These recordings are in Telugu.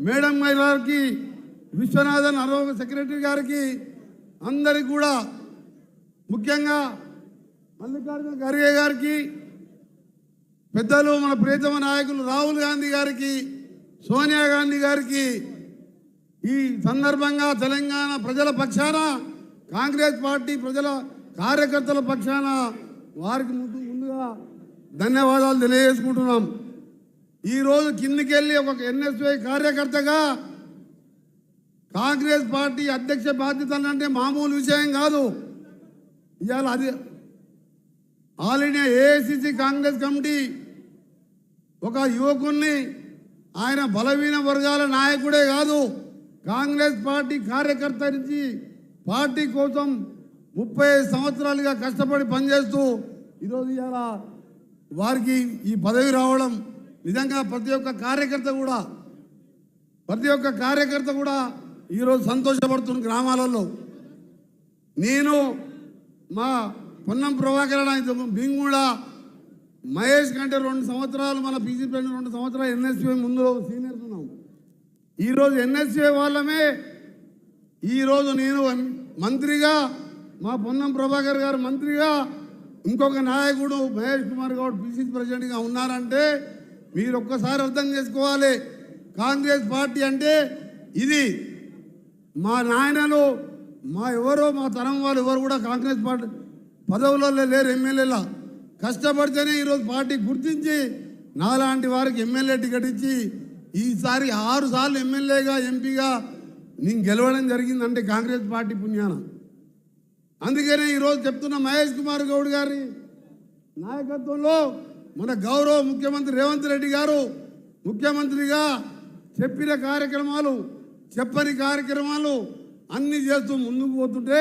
మేడం గారికి, విశ్వనాథన్ ఆరోగ్య సెక్రటరీ గారికి, అందరికి కూడా ముఖ్యంగా మల్లికార్జున ఖర్గే గారికి, పెద్దలు మన ప్రియతమ నాయకులు రాహుల్ గాంధీ గారికి, సోనియా గాంధీ గారికి ఈ సందర్భంగా తెలంగాణ ప్రజల పక్షాన, కాంగ్రెస్ పార్టీ ప్రజల కార్యకర్తల పక్షాన వారికి ముందుగా ధన్యవాదాలు తెలియజేసుకుంటున్నాం. ఈరోజు కిందికెళ్ళి ఒక ఎన్ఎస్వై కార్యకర్తగా కాంగ్రెస్ పార్టీ అధ్యక్ష బాధ్యతలు అంటే మామూలు విషయం కాదు. ఇవాళ అది all India AICC Congress committee ఒక యువకుణ్ణి, ఆయన బలహీన వర్గాల నాయకుడే కాదు, కాంగ్రెస్ పార్టీ కార్యకర్త నుంచి పార్టీ కోసం 35 సంవత్సరాలుగా కష్టపడి పనిచేస్తూ ఈరోజు ఇవాళ వారికి ఈ పదవి రావడం నిజంగా ప్రతి ఒక్క కార్యకర్త కూడా ఈరోజు సంతోషపడుతున్న గ్రామాలలో. నేను మా పొన్నం ప్రభాకర్ భీంగూడ మహేష్ కంటే 2 సంవత్సరాలు, మన బీజేపీ 2 సంవత్సరాలు ఎన్ఎస్సీ ముందు సీనియర్స్ ఉన్నాం. ఈరోజు ఎన్ఎస్సీ వాళ్ళమే. ఈరోజు నేను మంత్రిగా, మా పొన్నం ప్రభాకర్ గారు మంత్రిగా, ఇంకొక నాయకుడు మహేష్ కుమార్ గౌడ్ పిసిసి ప్రెసిడెంట్గా ఉన్నారంటే మీరు ఒక్కసారి అర్థం చేసుకోవాలి. కాంగ్రెస్ పార్టీ అంటే ఇది. మా నాయనలు, మా తరం వాళ్ళు ఎవరు కూడా కాంగ్రెస్ పార్టీ పదవులలో లేరు. ఎమ్మెల్యేల కష్టపడితేనే ఈరోజు పార్టీ గుర్తించి నాలాంటి వారికి ఎమ్మెల్యే టికెట్ ఇచ్చి ఈసారి 6 సార్లు ఎమ్మెల్యేగా, ఎంపీగా నేను గెలవడం జరిగిందంటే కాంగ్రెస్ పార్టీ పుణ్యాన. అందుకనే ఈరోజు చెప్తున్న మహేష్ కుమార్ గౌడ్ గారి నాయకత్వంలో మన గౌరవ ముఖ్యమంత్రి రేవంత్ రెడ్డి గారు ముఖ్యమంత్రిగా చెప్పిన కార్యక్రమాలు, చెప్పని కార్యక్రమాలు అన్నీ చేస్తూ ముందుకు పోతుంటే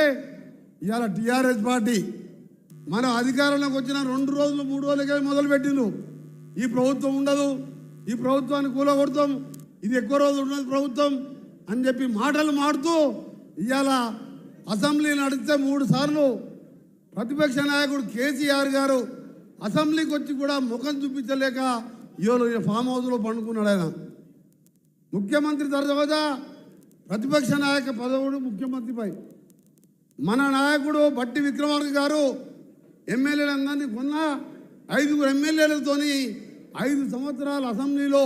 ఇవాళ టీఆర్ఎస్ పార్టీ మన అధికారంలోకి వచ్చిన 2 రోజులు 3 రోజులకే మొదలుపెట్టిండు. ఈ ప్రభుత్వం ఉండదు, ఈ ప్రభుత్వాన్ని కూలగొడతాం, ఇది ఎక్కువ రోజులు ఉన్నది ప్రభుత్వం అని చెప్పి మాటలు మాడుతూ ఇవాళ అసెంబ్లీ నడిస్తే 3 సార్లు ప్రతిపక్ష నాయకుడు కేసీఆర్ గారు అసెంబ్లీకి వచ్చి కూడా ముఖం చూపించలేక ఇవాళ ఫామ్ హౌస్లో పండుకున్నాడు. ఆయన ముఖ్యమంత్రి తర్వాత ప్రతిపక్ష నాయక పదవుడు ముఖ్యమంత్రిపై. మన నాయకుడు బట్టి విక్రమార్క గారు ఎమ్మెల్యేలందరినీ కొన్న 5 ఎమ్మెల్యేలతోని 5 సంవత్సరాల అసెంబ్లీలో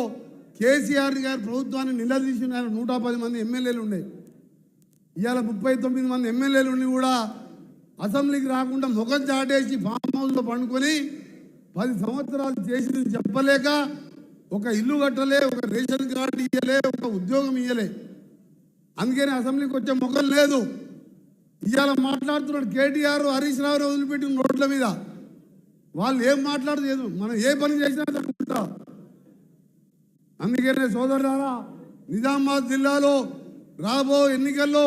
కేసీఆర్ గారి ప్రభుత్వాన్ని నిలదీసిన 110 మంది ఎమ్మెల్యేలు ఉండే. ఇవాళ 39 మంది ఎమ్మెల్యేలు ఉండి కూడా అసెంబ్లీకి రాకుండా ముఖం చాటేసి ఫామ్ హౌస్లో పండుకొని 10 సంవత్సరాలు చేసింది చెప్పలేక, ఒక ఇల్లు కట్టలే, ఒక రేషన్ కార్డు ఇయ్యలే, ఒక ఉద్యోగం ఇయ్యలే. అందుకని అసెంబ్లీకి వచ్చే ముఖం లేదు. ఇవాళ మాట్లాడుతున్నాడు కేటీఆర్, హరీష్ రావు వదిలిపెట్టిన రోడ్ల మీద. వాళ్ళు ఏం మాట్లాడలేదు, మనం ఏ పని చేసినా తట్టుకుంటా. అందుకనే సోదరులారా, నిజామాబాద్ జిల్లాలో రాబో ఎన్నికల్లో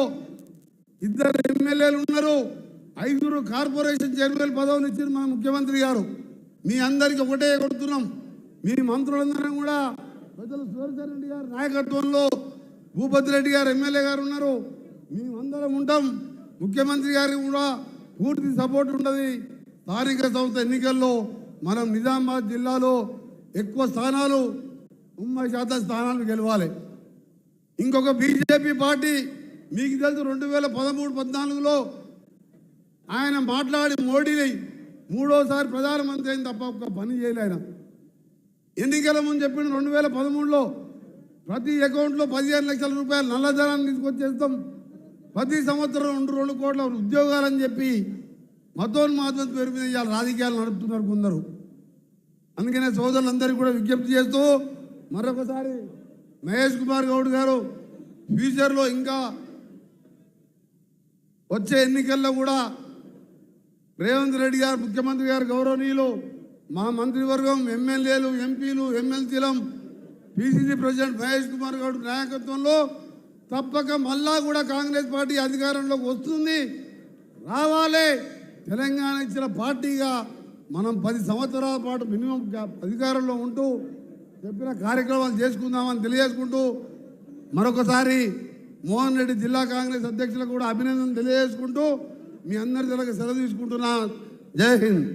2 ఎమ్మెల్యేలు ఉన్నారు, 5 కార్పొరేషన్ చైర్మన్ పదవులు ఇచ్చింది మన ముఖ్యమంత్రి గారు. మీ అందరికీ ఒకటే కొడుతున్నాం. మీ మంత్రులందరం కూడా పెద్దలు సుదర్శన్ రెడ్డి గారి నాయకత్వంలో భూపతి రెడ్డి గారు ఎమ్మెల్యే గారు ఉన్నారు. మేమందరం ఉంటాం. ముఖ్యమంత్రి గారికి కూడా పూర్తి సపోర్ట్ ఉంటుంది. స్థానిక సంస్థ ఎన్నికల్లో మనం నిజామాబాద్ జిల్లాలో ఎక్కువ స్థానాలు, 30% స్థానాలు గెలవాలి. ఇంకొక బీజేపీ పార్టీ మీకు తెలుసు, 2013-14లో ఆయన మాట్లాడి మోడీని 3వ ప్రధానమంత్రి అయిన తప్ప ఒక్క పని చేయలే. ఆయన ఎన్నికల ముందు చెప్పిన 2013లో ప్రతి అకౌంట్లో 15 లక్షల రూపాయలు నల్లధనాన్ని తీసుకొచ్చేస్తాం, ప్రతి సంవత్సరం 2 కోట్ల ఉద్యోగాలని చెప్పి మతోన్మాదం పేరు మీద ఇవాళ రాజకీయాలు నడుపుతున్నారు కొందరు. అందుకనే సోదరులందరికీ కూడా విజ్ఞప్తి చేస్తూ మరొకసారి మహేష్ కుమార్ గౌడ్ గారు ఫ్యూచర్లో ఇంకా వచ్చే ఎన్నికల్లో కూడా రేవంత్ రెడ్డి గారు ముఖ్యమంత్రి గారు గౌరవనీయులు, మా మంత్రివర్గం, ఎమ్మెల్యేలు, ఎంపీలు, ఎమ్మెల్సీలం, పిసిసి ప్రెసిడెంట్ మహేష్ కుమార్ గౌడ్ నాయకత్వంలో తప్పక మళ్ళా కూడా కాంగ్రెస్ పార్టీ అధికారంలోకి వస్తుంది, రావాలి. తెలంగాణ ఇచ్చిన పార్టీగా మనం 10 సంవత్సరాల పాటు మినిమం అధికారంలో ఉంటూ చెప్పిన కార్యక్రమాలు చేసుకుందామని తెలియజేసుకుంటూ మరొకసారి మోహన్ రెడ్డి జిల్లా కాంగ్రెస్ అధ్యక్షులకు కూడా అభినందనలు తెలియజేసుకుంటూ మీ అందరి సెలవు తీసుకుంటున్నా. జై హింద్.